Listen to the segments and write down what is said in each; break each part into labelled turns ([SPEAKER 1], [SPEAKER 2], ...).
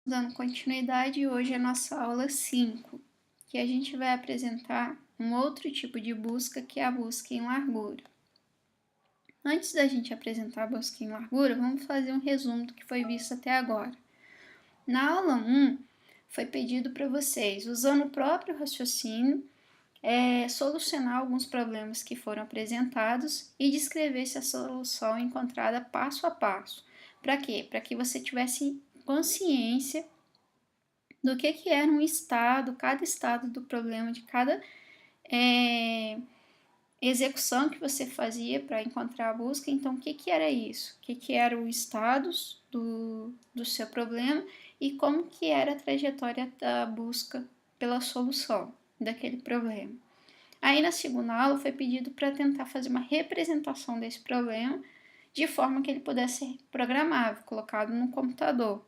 [SPEAKER 1] Dando continuidade, hoje é a nossa aula 5, que a gente vai apresentar um outro tipo de busca, que é a busca em largura. Antes da gente apresentar a busca em largura, vamos fazer um resumo do que foi visto até agora. Na aula 1, foi pedido para vocês, usando o próprio raciocínio, solucionar alguns problemas que foram apresentados e descrever se a solução encontrada passo a passo. Para quê? Para que você tivesse consciência do que era um estado, cada estado do problema, de cada execução que você fazia para encontrar a busca. Então, o que era isso? O que eram os estados do seu problema e como que era a trajetória da busca pela solução daquele problema. Aí, na segunda aula, foi pedido para tentar fazer uma representação desse problema de forma que ele pudesse ser programável, colocado no computador.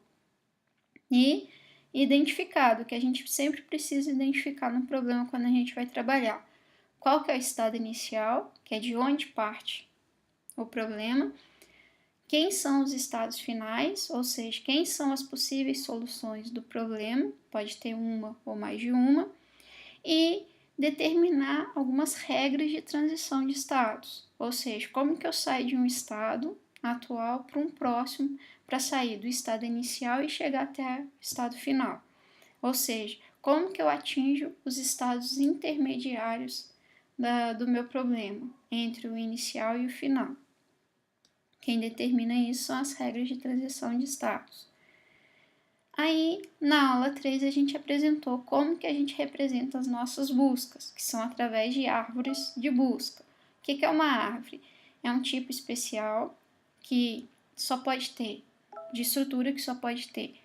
[SPEAKER 1] E identificado, que a gente sempre precisa identificar no problema quando a gente vai trabalhar. Qual que é o estado inicial, que é de onde parte o problema, quem são os estados finais, ou seja, quem são as possíveis soluções do problema, pode ter uma ou mais de uma, e determinar algumas regras de transição de estados, ou seja, como que eu saio de um estado atual para um próximo, para sair do estado inicial e chegar até o estado final. Ou seja, como que eu atinjo os estados intermediários do meu problema, entre o inicial e o final. Quem determina isso são as regras de transição de estados. Aí, na aula 3, a gente apresentou como que a gente representa as nossas buscas, que são através de árvores de busca. O que é uma árvore? É um tipo especial que só pode ter, de estrutura que só pode ter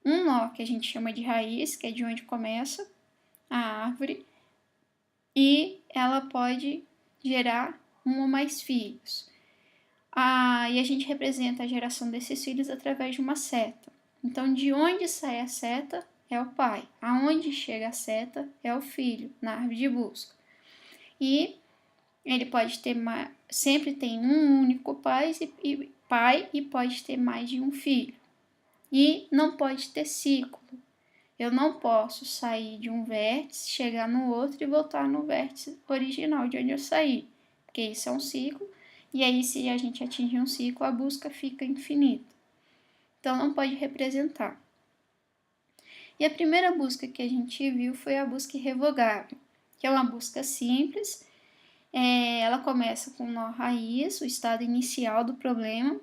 [SPEAKER 1] um nó, que a gente chama de raiz, que é de onde começa a árvore, e ela pode gerar um ou mais filhos. E a gente representa a geração desses filhos através de uma seta. Então, de onde sai a seta é o pai, aonde chega a seta é o filho, na árvore de busca. E ele pode ter sempre tem um único pai e pode ter mais de um filho. E não pode ter ciclo. Eu não posso sair de um vértice, chegar no outro e voltar no vértice original de onde eu saí, porque isso é um ciclo, e aí se a gente atingir um ciclo, a busca fica infinita. Então não pode representar. E a primeira busca que a gente viu foi a busca irrevogável, que é uma busca simples. Ela começa com o nó raiz, o estado inicial do problema,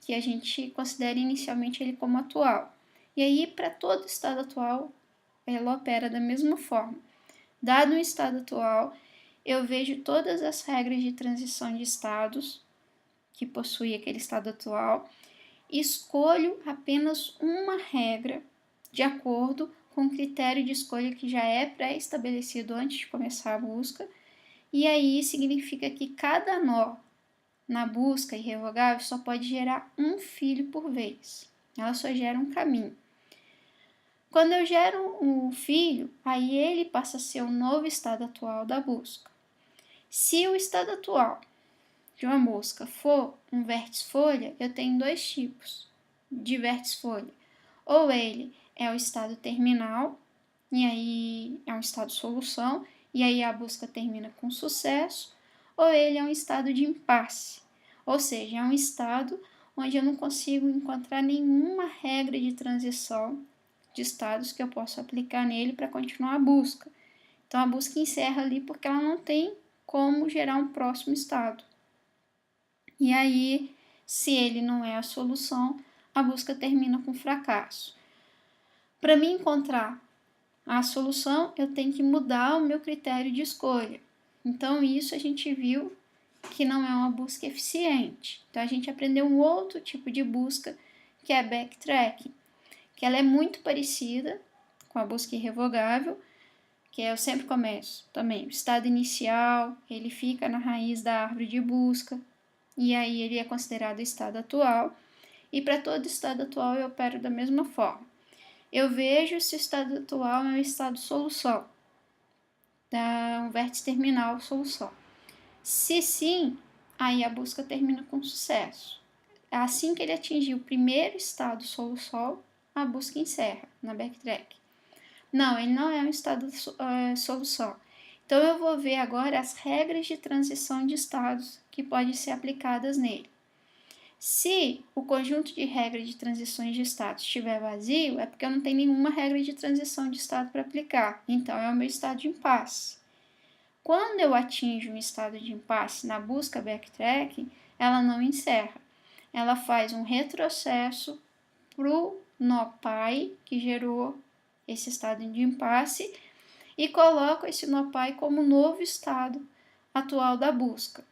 [SPEAKER 1] que a gente considera inicialmente ele como atual. E aí, para todo estado atual, ela opera da mesma forma. Dado um estado atual, eu vejo todas as regras de transição de estados que possui aquele estado atual, escolho apenas uma regra de acordo com o critério de escolha que já é pré-estabelecido antes de começar a busca, e aí significa que cada nó na busca irrevogável só pode gerar um filho por vez. Ela só gera um caminho. Quando eu gero um filho, aí ele passa a ser o novo estado atual da busca. Se o estado atual de uma busca for um vértice-folha, eu tenho dois tipos de vértice-folha. Ou ele é o estado terminal, e aí é um estado solução, e aí a busca termina com sucesso, ou ele é um estado de impasse, ou seja, é um estado onde eu não consigo encontrar nenhuma regra de transição de estados que eu posso aplicar nele para continuar a busca. Então a busca encerra ali porque ela não tem como gerar um próximo estado. E aí, se ele não é a solução, a busca termina com fracasso. Para mim encontrar a solução, eu tenho que mudar o meu critério de escolha. Então isso a gente viu que não é uma busca eficiente. Então a gente aprendeu um outro tipo de busca, que é backtracking, que ela é muito parecida com a busca irrevogável, que eu sempre começo também. O estado inicial, ele fica na raiz da árvore de busca, e aí ele é considerado o estado atual, e para todo estado atual eu opero da mesma forma. Eu vejo se o estado atual é um estado solução, um vértice terminal solução. Se sim, aí a busca termina com sucesso. Assim que ele atingir o primeiro estado solução, a busca encerra na backtrack. Não, ele não é um estado de solução. Então, eu vou ver agora as regras de transição de estados que podem ser aplicadas nele. Se o conjunto de regras de transições de estado estiver vazio, é porque eu não tenho nenhuma regra de transição de estado para aplicar. Então, é o meu estado de impasse. Quando eu atinjo um estado de impasse na busca backtracking, ela não encerra. Ela faz um retrocesso para o nó pai, que gerou esse estado de impasse, e coloca esse nó pai como novo estado atual da busca.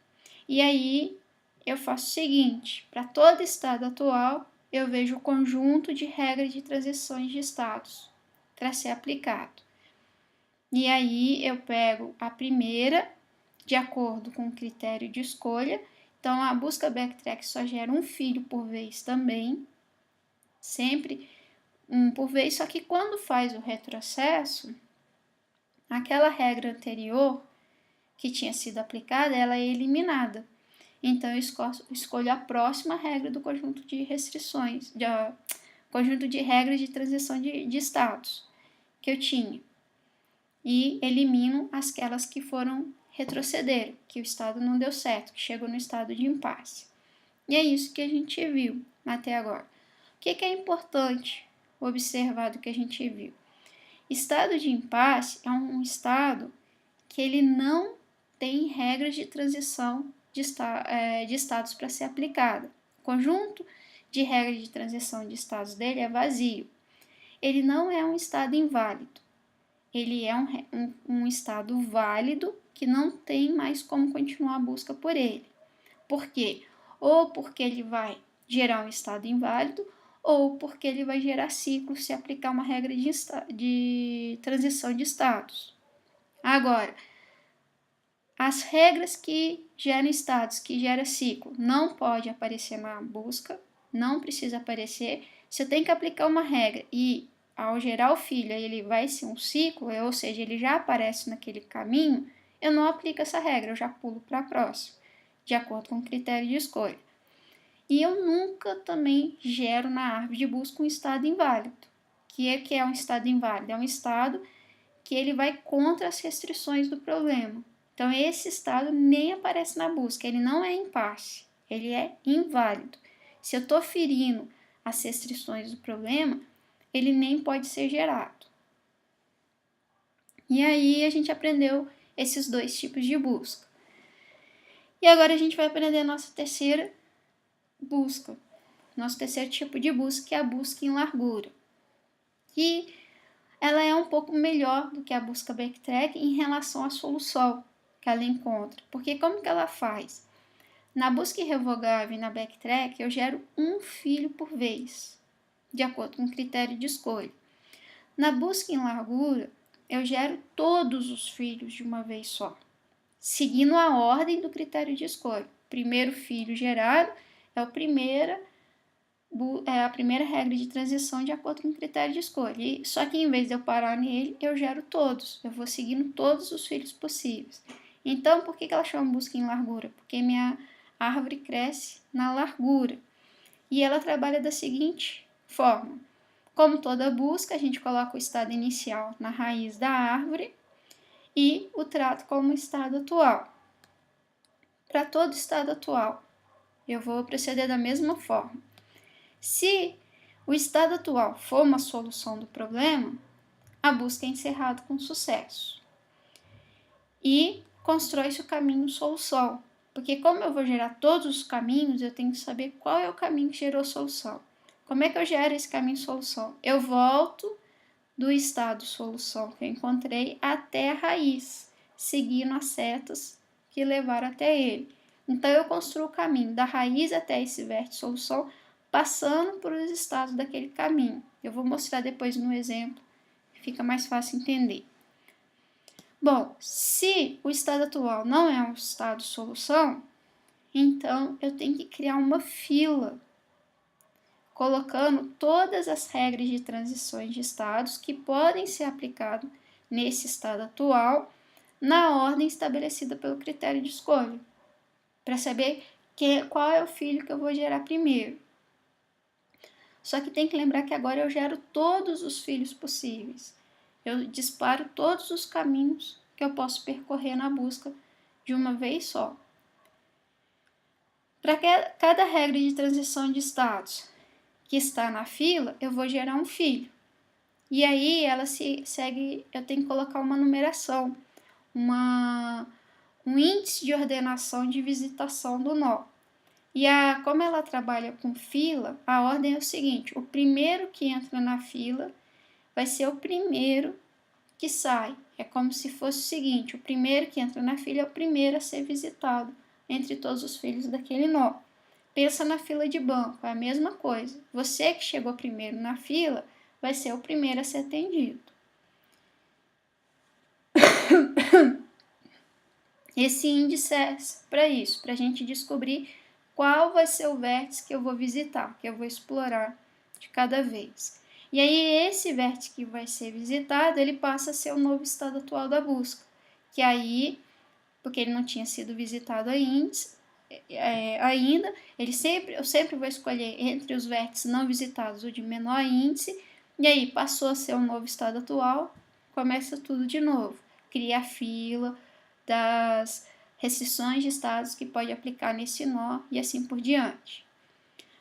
[SPEAKER 1] E aí eu faço o seguinte: para todo estado atual, eu vejo o conjunto de regras de transições de estados para ser aplicado. E aí eu pego a primeira, de acordo com o critério de escolha. Então, a busca backtrack só gera um filho por vez também, sempre um por vez, só que quando faz o retrocesso, aquela regra anterior que tinha sido aplicada, ela é eliminada. Então, eu escolho a próxima regra do conjunto de restrições, conjunto de regras de transição de estados que eu tinha. E elimino aquelas que retrocederam, que o estado não deu certo, que chegou no estado de impasse. E é isso que a gente viu até agora. O que é importante observar do que a gente viu? Estado de impasse é um estado que ele não tem regras de transição de estados para ser aplicada. O conjunto de regras de transição de estados dele é vazio. Ele não é um estado inválido. Ele é um estado válido que não tem mais como continuar a busca por ele. Por quê? Ou porque ele vai gerar um estado inválido, ou porque ele vai gerar ciclo se aplicar uma regra de transição de estados. Agora, as regras que geram estados, que geram ciclo, não pode aparecer na busca, não precisa aparecer. Se eu tenho que aplicar uma regra e ao gerar o filho ele vai ser um ciclo, ou seja, ele já aparece naquele caminho, eu não aplico essa regra, eu já pulo para a próxima, de acordo com o critério de escolha. E eu nunca também gero na árvore de busca um estado inválido. Que é um estado inválido? É um estado que ele vai contra as restrições do problema. Então, esse estado nem aparece na busca, ele não é impasse, ele é inválido. Se eu estou ferindo as restrições do problema, ele nem pode ser gerado. E aí a gente aprendeu esses dois tipos de busca. E agora a gente vai aprender a nossa terceira busca, nosso terceiro tipo de busca, que é a busca em largura. E ela é um pouco melhor do que a busca backtrack em relação à solução que ela encontra. Porque como que ela faz? Na busca irrevogável e na backtrack, eu gero um filho por vez, de acordo com o critério de escolha. Na busca em largura, eu gero todos os filhos de uma vez só, seguindo a ordem do critério de escolha. Primeiro filho gerado é a primeira regra de transição de acordo com o critério de escolha. Só que em vez de eu parar nele, eu gero todos. Eu vou seguindo todos os filhos possíveis. Então, por que ela chama busca em largura? Porque minha árvore cresce na largura. E ela trabalha da seguinte forma. Como toda busca, a gente coloca o estado inicial na raiz da árvore e o trato como estado atual. Para todo estado atual, eu vou proceder da mesma forma. Se o estado atual for uma solução do problema, a busca é encerrada com sucesso. E constrói-se o caminho solução. Porque como eu vou gerar todos os caminhos, eu tenho que saber qual é o caminho que gerou solução. Como é que eu gero esse caminho solução? Eu volto do estado solução que eu encontrei até a raiz, seguindo as setas que levaram até ele. Então, eu construo o caminho da raiz até esse vértice solução, passando por os estados daquele caminho. Eu vou mostrar depois no exemplo, fica mais fácil entender. Bom, se o estado atual não é um estado solução, então eu tenho que criar uma fila, colocando todas as regras de transições de estados que podem ser aplicadas nesse estado atual, na ordem estabelecida pelo critério de escolha, para saber qual é o filho que eu vou gerar primeiro. Só que tem que lembrar que agora eu gero todos os filhos possíveis. Eu disparo todos os caminhos que eu posso percorrer na busca de uma vez só. Para cada regra de transição de estados que está na fila, eu vou gerar um filho. E aí ela se segue, eu tenho que colocar uma numeração, um índice de ordenação de visitação do nó. E como ela trabalha com fila, a ordem é o seguinte: o primeiro que entra na fila vai ser o primeiro que sai. É como se fosse o seguinte: o primeiro que entra na fila é o primeiro a ser visitado entre todos os filhos daquele nó. Pensa na fila de banco, é a mesma coisa. Você que chegou primeiro na fila vai ser o primeiro a ser atendido. Esse índice é para isso, para a gente descobrir qual vai ser o vértice que eu vou visitar, que eu vou explorar de cada vez. E aí esse vértice que vai ser visitado, ele passa a ser o novo estado atual da busca, que aí, porque ele não tinha sido visitado ainda, eu sempre vou escolher entre os vértices não visitados o de menor índice, e aí passou a ser o novo estado atual, começa tudo de novo, cria a fila das restrições de estados que pode aplicar nesse nó e assim por diante.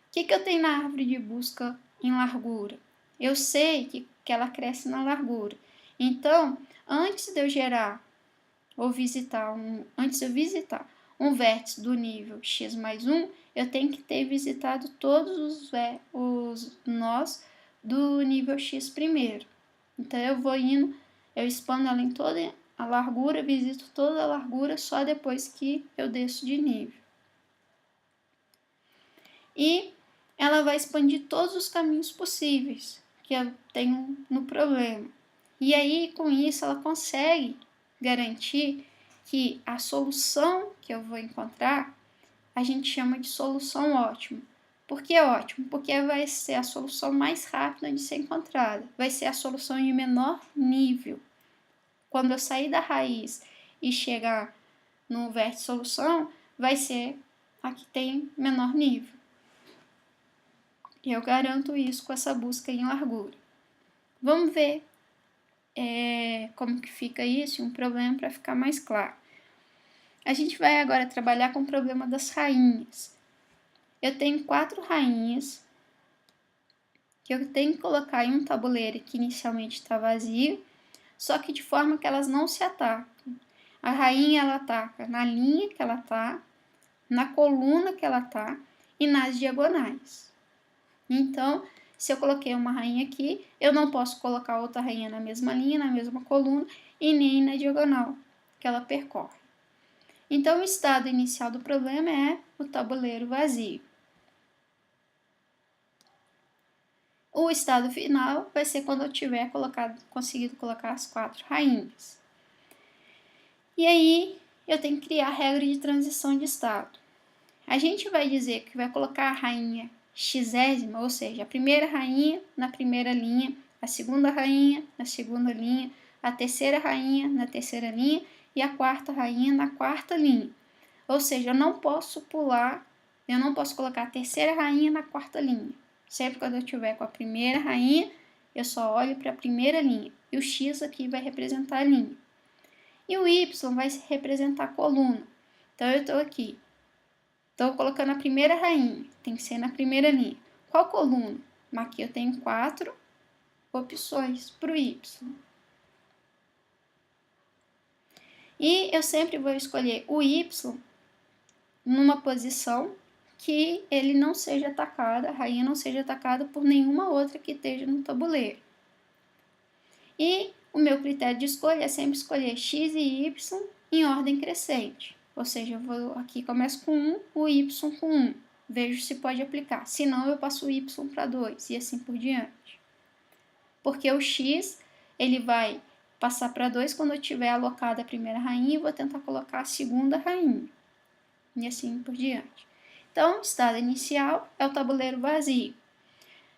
[SPEAKER 1] O que eu tenho na árvore de busca em largura? Eu sei que ela cresce na largura. Então, antes de eu gerar ou visitar antes de eu visitar um vértice do nível x mais 1, eu tenho que ter visitado todos os nós do nível x primeiro. Então, eu expando ela em toda a largura, visito toda a largura só depois que eu desço de nível. E ela vai expandir todos os caminhos possíveis que eu tenho no problema. E aí, com isso, ela consegue garantir que a solução que eu vou encontrar, a gente chama de solução ótima. Por que ótimo? Porque vai ser a solução mais rápida de ser encontrada. Vai ser a solução de menor nível. Quando eu sair da raiz e chegar no vértice solução, vai ser a que tem menor nível. Eu garanto isso com essa busca em largura. Vamos ver como que fica isso, um problema para ficar mais claro. A gente vai agora trabalhar com o problema das rainhas. Eu tenho 4 rainhas que eu tenho que colocar em um tabuleiro que inicialmente está vazio, só que de forma que elas não se atacam. A rainha ela ataca na linha que ela está, na coluna que ela está e nas diagonais. Então, se eu coloquei uma rainha aqui, eu não posso colocar outra rainha na mesma linha, na mesma coluna e nem na diagonal que ela percorre. Então, o estado inicial do problema é o tabuleiro vazio. O estado final vai ser quando eu tiver conseguido colocar as 4 rainhas. E aí, eu tenho que criar a regra de transição de estado. A gente vai dizer que vai colocar a rainha xésima, ou seja, a primeira rainha na primeira linha, a segunda rainha na segunda linha, a terceira rainha na terceira linha e a quarta rainha na quarta linha. Ou seja, eu não posso colocar a terceira rainha na quarta linha. Sempre quando eu estiver com a primeira rainha, eu só olho para a primeira linha. E o X aqui vai representar a linha. E o Y vai representar a coluna. Então, eu estou aqui. Estou colocando a primeira rainha. Tem que ser na primeira linha. Qual coluna? Aqui eu tenho 4 opções para o Y. E eu sempre vou escolher o Y numa posição que ele não seja atacado, a rainha não seja atacada por nenhuma outra que esteja no tabuleiro. E o meu critério de escolha é sempre escolher X e Y em ordem crescente. Ou seja, eu vou aqui começo com 1, o Y com 1. Vejo se pode aplicar. Se não, eu passo o Y para 2 e assim por diante. Porque o X ele vai passar para 2 quando eu tiver alocado a primeira rainha e vou tentar colocar a segunda rainha. E assim por diante. Então, o estado inicial é o tabuleiro vazio.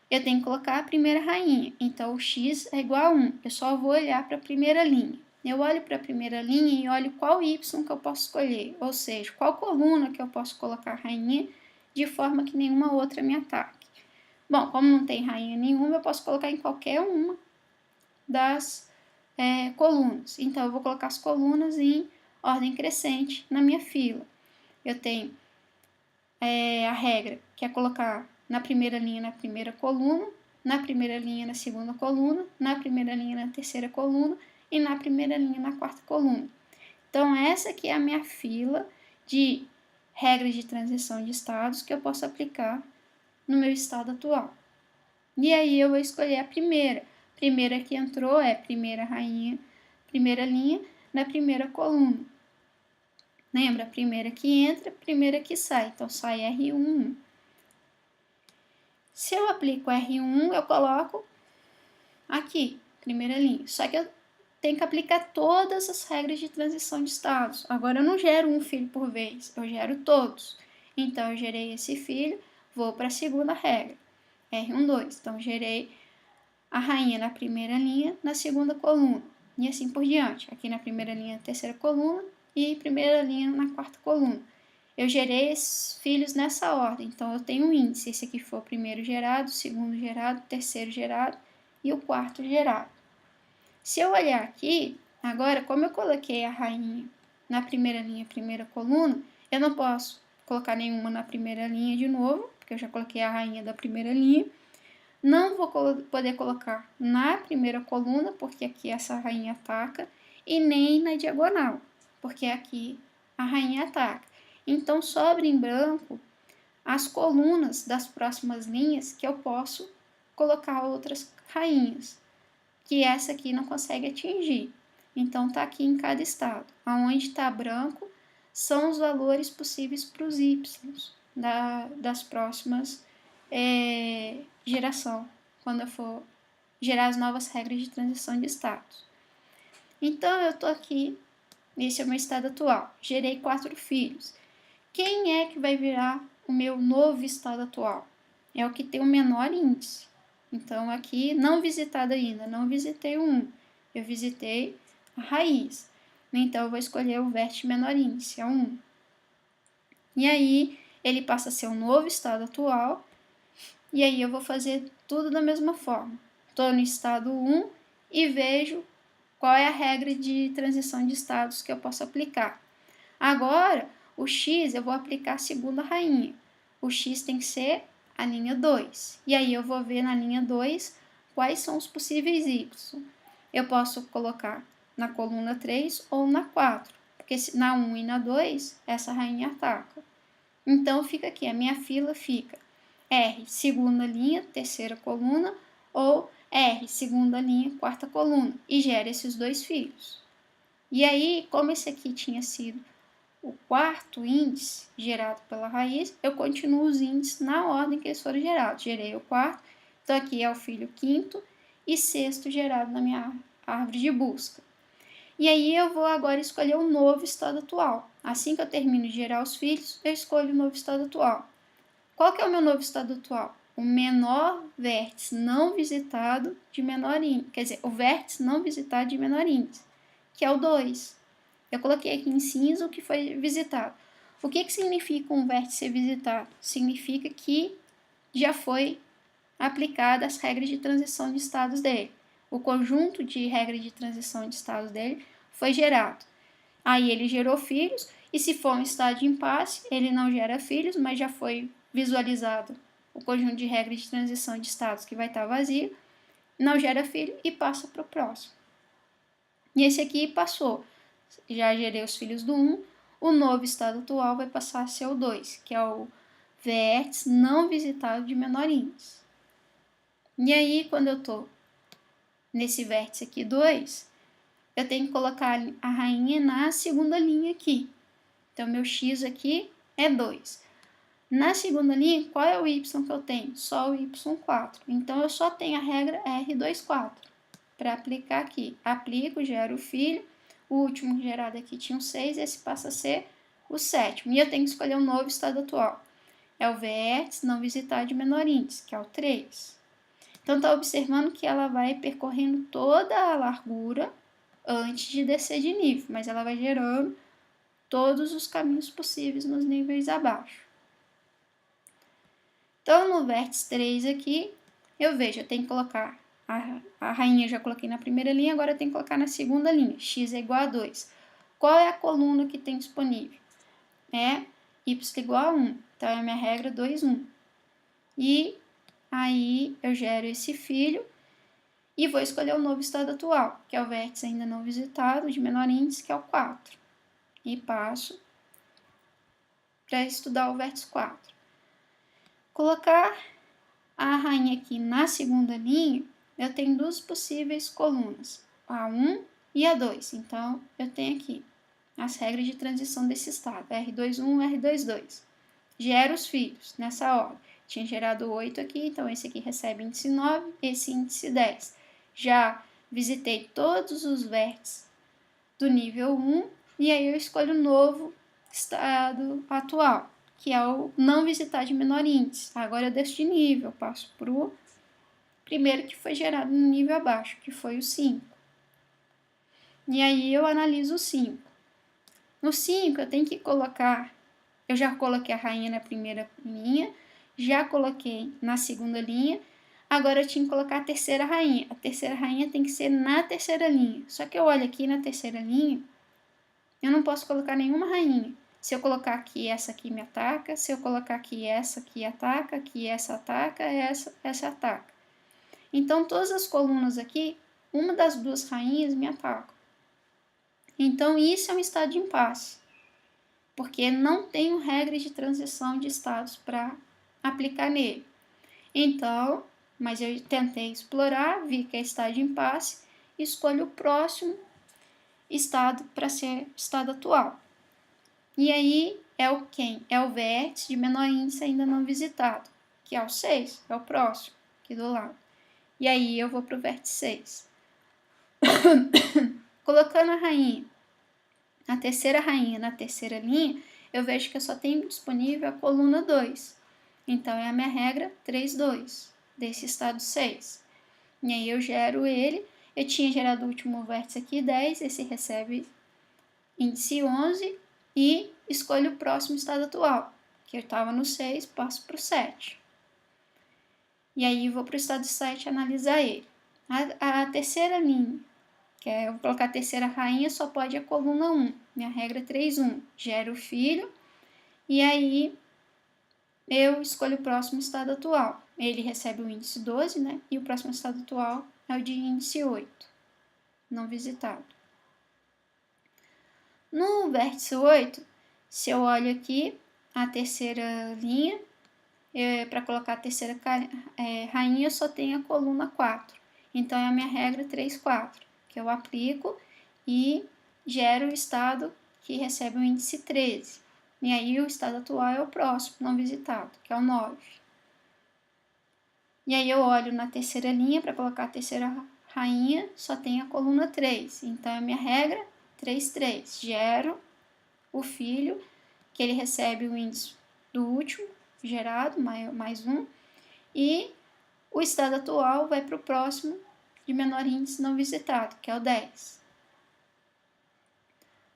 [SPEAKER 1] Eu tenho que colocar a primeira rainha. Então, o X é igual a 1. Eu só vou olhar para a primeira linha. Eu olho para a primeira linha e olho qual Y que eu posso escolher. Ou seja, qual coluna que eu posso colocar a rainha de forma que nenhuma outra me ataque. Bom, como não tem rainha nenhuma, eu posso colocar em qualquer uma das colunas. Então, eu vou colocar as colunas em ordem crescente na minha fila. Eu tenho a regra, que é colocar na primeira linha na primeira coluna, na primeira linha na segunda coluna, na primeira linha na terceira coluna e na primeira linha na quarta coluna. Então, essa aqui é a minha fila de regras de transição de estados que eu posso aplicar no meu estado atual. E aí eu vou escolher a primeira. A primeira que entrou é primeira rainha, primeira linha, na primeira coluna. Lembra? A primeira que entra, a primeira que sai. Então, sai R1. Se eu aplico R1, eu coloco aqui, primeira linha. Só que eu tenho que aplicar todas as regras de transição de estados. Agora, eu não gero um filho por vez, eu gero todos. Então, eu gerei esse filho, vou para a segunda regra, R1, 2. Então, gerei a rainha na primeira linha, na segunda coluna, e assim por diante. Aqui na primeira linha, terceira coluna, e primeira linha na quarta coluna. Eu gerei esses filhos nessa ordem, então eu tenho um índice. Esse aqui foi o primeiro gerado, o segundo gerado, o terceiro gerado e o quarto gerado. Se eu olhar aqui, agora, como eu coloquei a rainha na primeira linha, primeira coluna, eu não posso colocar nenhuma na primeira linha de novo, porque eu já coloquei a rainha da primeira linha. Não vou poder colocar na primeira coluna, porque aqui essa rainha ataca, e nem na diagonal, porque aqui a rainha ataca. Então, sobra em branco as colunas das próximas linhas que eu posso colocar outras rainhas, que essa aqui não consegue atingir. Então, tá aqui em cada estado. Aonde está branco são os valores possíveis para os y das próximas geração, quando eu for gerar as novas regras de transição de status. Então, eu tô aqui, esse é o meu estado atual. Gerei 4 filhos. Quem é que vai virar o meu novo estado atual? É o que tem o menor índice. Então, aqui, não visitado ainda, não visitei o 1. Eu visitei a raiz. Então, eu vou escolher o vértice menor índice, é o 1. E aí, ele passa a ser o novo estado atual. E aí, eu vou fazer tudo da mesma forma. Estou no estado 1 e vejo qual é a regra de transição de estados que eu posso aplicar. Agora, o X eu vou aplicar a segunda rainha. O X tem que ser a linha 2. E aí eu vou ver na linha 2 quais são os possíveis Y. Eu posso colocar na coluna 3 ou na 4, porque na 1 e na 2 essa rainha ataca. Então fica aqui, a minha fila fica R, segunda linha, terceira coluna, ou R, segunda linha, quarta coluna, e gera esses 2 filhos. E aí, como esse aqui tinha sido o quarto índice gerado pela raiz, eu continuo os índices na ordem que eles foram gerados. Gerei o quarto, então aqui é o filho quinto e sexto gerado na minha árvore de busca. E aí eu vou agora escolher o novo estado atual. Assim que eu termino de gerar os filhos, eu escolho o novo estado atual. Qual que é o meu novo estado atual? O menor vértice não visitado de menor índice, quer dizer, o vértice não visitado de menor índice, que é o 2. Eu coloquei aqui em cinza o que foi visitado. O que significa um vértice ser visitado? Significa que já foi aplicada as regras de transição de estados dele. O conjunto de regras de transição de estados dele foi gerado. Aí ele gerou filhos, e se for um estado de impasse, ele não gera filhos, mas já foi visualizado o conjunto de regras de transição de estados que vai estar vazio, não gera filho e passa para o próximo. E esse aqui passou. Já gerei os filhos do 1, o novo estado atual vai passar a ser o 2, que é o vértice não visitado de menor índice. E aí, quando eu estou nesse vértice aqui 2, eu tenho que colocar a rainha na segunda linha aqui. Então, meu X aqui é 2. Na segunda linha, qual é o Y que eu tenho? Só o Y4. Então, eu só tenho a regra R24 para aplicar aqui. Aplico, gero o filho. O último gerado aqui tinha um 6, esse passa a ser o 7º. E eu tenho que escolher um novo estado atual. É o vértice não visitado de menor índice, que é o 3. Então, está observando que ela vai percorrendo toda a largura antes de descer de nível, mas ela vai gerando todos os caminhos possíveis nos níveis abaixo. Então, no vértice 3 aqui, eu vejo, eu tenho que colocar a rainha, eu já coloquei na primeira linha, agora eu tenho que colocar na segunda linha, x é igual a 2. Qual é a coluna que tem disponível? É y igual a 1, então é a minha regra 2, 1. E aí eu gero esse filho e vou escolher o novo estado atual, que é o vértice ainda não visitado, de menor índice, que é o 4. E passo para estudar o vértice 4. Colocar a rainha aqui na segunda linha, eu tenho duas possíveis colunas, a 1 e a 2. Então, eu tenho aqui as regras de transição desse estado, R21, R22. Gero os filhos nessa ordem. Tinha gerado 8 aqui, então esse aqui recebe índice 9, esse índice 10. Já visitei todos os vértices do nível 1 e aí eu escolho o novo estado atual, que é o não visitar de menor índice. Agora eu desço de nível, passo para o primeiro que foi gerado no nível abaixo, que foi o 5. E aí eu analiso o 5. No 5 eu tenho que colocar, eu já coloquei a rainha na primeira linha, já coloquei na segunda linha, agora eu tinha que colocar a terceira rainha. A terceira rainha tem que ser na terceira linha. Só que eu olho aqui na terceira linha, eu não posso colocar nenhuma rainha. Se eu colocar aqui, essa aqui me ataca. Se eu colocar aqui, essa aqui ataca. Aqui, essa ataca. Essa ataca. Então, todas as colunas aqui, uma das duas rainhas me atacam. Então, isso é um estado de impasse. Porque não tenho regras de transição de estados para aplicar nele. Então, mas eu tentei explorar, vi que é estado de impasse, escolho o próximo estado para ser estado atual. E aí é o quem? É o vértice de menor índice ainda não visitado, que é o 6, é o próximo, aqui do lado. E aí eu vou para o vértice 6. Colocando a terceira rainha na terceira linha, eu vejo que eu só tenho disponível a coluna 2. Então é a minha regra 3, 2, desse estado 6. E aí eu gero ele. Eu tinha gerado o último vértice aqui, 10, esse recebe índice 11 e escolho o próximo estado atual, que eu estava no 6, passo para o 7. E aí vou para o estado 7 analisar ele. A terceira linha, que é, eu vou colocar a terceira rainha, só pode a coluna 1. Minha regra é 3, 1. Gero o filho e aí eu escolho o próximo estado atual. Ele recebe o índice 12, né? E o próximo estado atual é o de índice 8, não visitado. No vértice 8, se eu olho aqui a terceira linha, para colocar a terceira rainha, eu só tenho a coluna 4. Então, é a minha regra 3, 4, que eu aplico e gero o estado que recebe o índice 13. E aí, o estado atual é o próximo, não visitado, que é o 9. E aí, eu olho na terceira linha, para colocar a terceira rainha, só tenho a coluna 3. Então, é a minha regra 3, 3. Gero o filho, que ele recebe o índice do último gerado, mais 1, e o estado atual vai para o próximo de menor índice não visitado, que é o 10.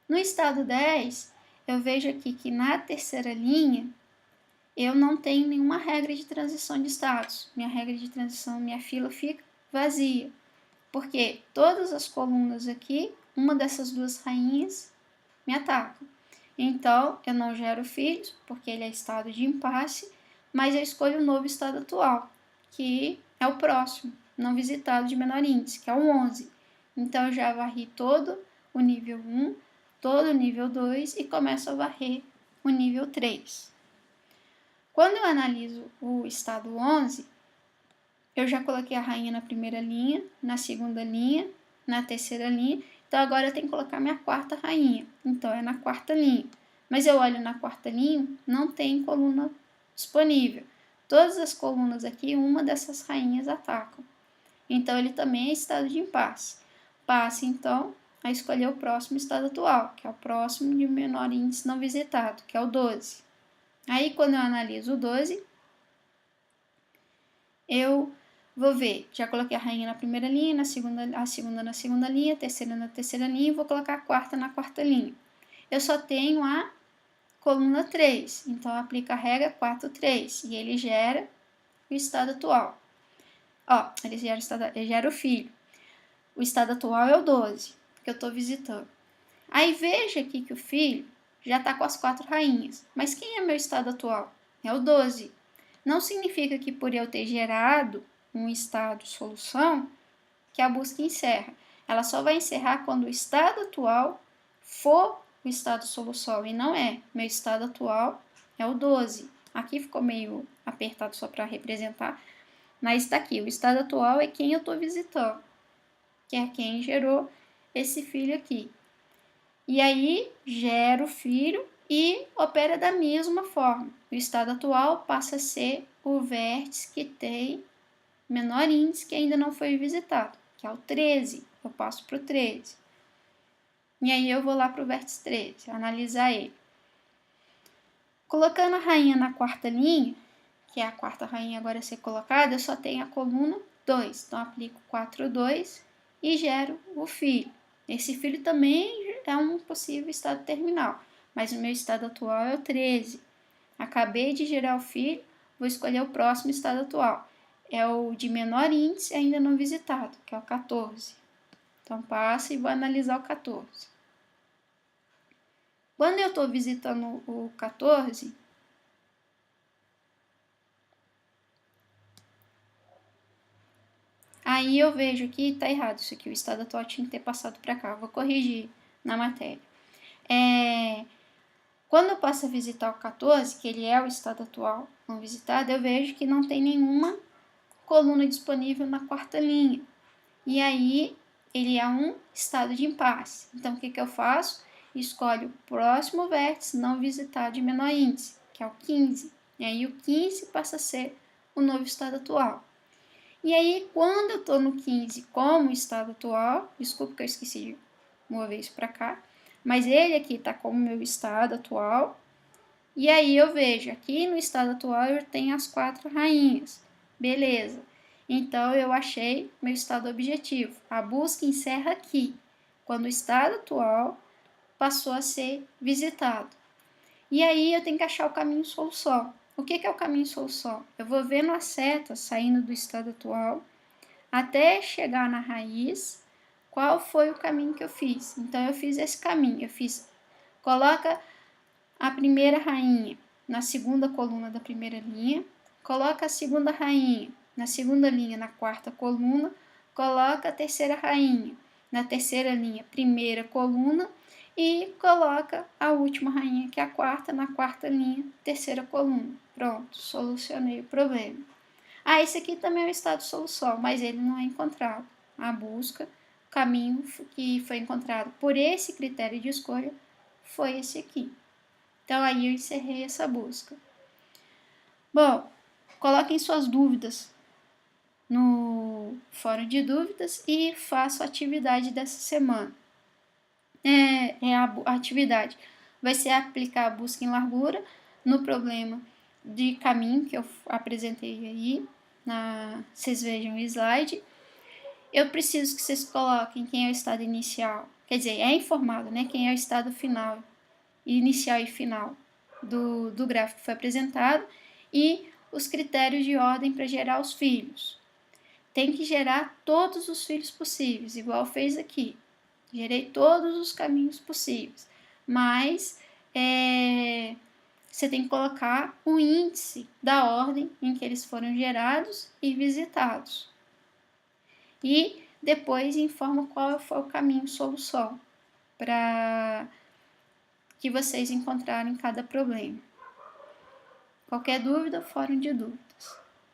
[SPEAKER 1] No estado 10, eu vejo aqui que na terceira linha, eu não tenho nenhuma regra de transição de estados. Minha regra de transição, minha fila fica vazia, porque todas as colunas aqui, uma dessas duas rainhas me atacam. Então, eu não gero filhos, porque ele é estado de impasse, mas eu escolho o novo estado atual, que é o próximo, não visitado de menor índice, que é o 11. Então, eu já varri todo o nível 1, todo o nível 2 e começo a varrer o nível 3. Quando eu analiso o estado 11, eu já coloquei a rainha na primeira linha, na segunda linha, na terceira linha. Então, agora eu tenho que colocar minha quarta rainha. Então, é na quarta linha. Mas eu olho na quarta linha, não tem coluna disponível. Todas as colunas aqui, uma dessas rainhas atacam. Então, ele também é estado de impasse. Passe, então, a escolher o próximo estado atual, que é o próximo de menor índice não visitado, que é o 12. Aí, quando eu analiso o 12, eu vou ver, já coloquei a rainha na primeira linha, a segunda na segunda linha, a terceira na terceira linha, e vou colocar a quarta na quarta linha. Eu só tenho a coluna 3, então aplica a regra 4, 3, e ele gera o estado atual. Ó, ele já era o filho. O estado atual é o 12, que eu estou visitando. Aí veja aqui que o filho já está com as 4 rainhas. Mas quem é meu estado atual? É o 12. Não significa que por eu ter gerado um estado solução, que a busca encerra. Ela só vai encerrar quando o estado atual for o estado solução, e não é. Meu estado atual é o 12. Aqui ficou meio apertado só para representar, mas está aqui. O estado atual é quem eu estou visitando, que é quem gerou esse filho aqui. E aí, gera o filho e opera da mesma forma. O estado atual passa a ser o vértice que tem menor índice que ainda não foi visitado, que é o 13. Eu passo para o 13. E aí eu vou lá para o vértice 13, analisar ele. Colocando a rainha na quarta linha, que é a quarta rainha agora a ser colocada, eu só tenho a coluna 2. Então, aplico 4, 2 e gero o filho. Esse filho também é um possível estado terminal, mas o meu estado atual é o 13. Acabei de gerar o filho, vou escolher o próximo estado atual. É o de menor índice ainda não visitado, que é o 14. Então, passo e vou analisar o 14. Quando eu estou visitando o 14, aí eu vejo que está errado isso aqui, o estado atual tinha que ter passado para cá. Eu vou corrigir na matéria. Quando eu passo a visitar o 14, que ele é o estado atual não visitado, eu vejo que não tem nenhuma coluna disponível na quarta linha. E aí, ele é um estado de impasse. Então, o que eu faço? Escolho o próximo vértice não visitado de menor índice, que é o 15. E aí, o 15 passa a ser o novo estado atual. E aí, quando eu estou no 15 como estado atual, desculpa que eu esqueci de mover isso para cá, mas ele aqui está como meu estado atual. E aí eu vejo, aqui no estado atual eu tenho as 4 rainhas. Beleza. Então eu achei meu estado objetivo. A busca encerra aqui, quando o estado atual passou a ser visitado. E aí eu tenho que achar o caminho solução. O que é o caminho solução? Eu vou vendo as setas saindo do estado atual até chegar na raiz. Qual foi o caminho que eu fiz? Então eu fiz esse caminho. Coloca a primeira rainha na segunda coluna da primeira linha, coloca a segunda rainha na segunda linha, na quarta coluna, coloca a terceira rainha na terceira linha, primeira coluna, e coloca a última rainha, que é a quarta, na quarta linha, terceira coluna. Pronto, solucionei o problema. Ah, esse aqui também é o estado de solução, mas ele não é encontrado. A busca, o caminho que foi encontrado por esse critério de escolha foi esse aqui. Então, aí eu encerrei essa busca. Bom, coloquem suas dúvidas no fórum de dúvidas e faço a atividade dessa semana. A atividade vai ser aplicar a busca em largura no problema de caminho que eu apresentei aí. Vocês vejam o slide. Eu preciso que vocês coloquem quem é o estado inicial. Quer dizer, é informado, né? Quem é o estado final, inicial e final do gráfico que foi apresentado, e os critérios de ordem para gerar os filhos. Tem que gerar todos os filhos possíveis, igual fez aqui. Gerei todos os caminhos possíveis, mas você tem que colocar o índice da ordem em que eles foram gerados e visitados. E depois informa qual foi o caminho solução para que vocês encontraram em cada problema. Qualquer dúvida, fórum de dúvidas.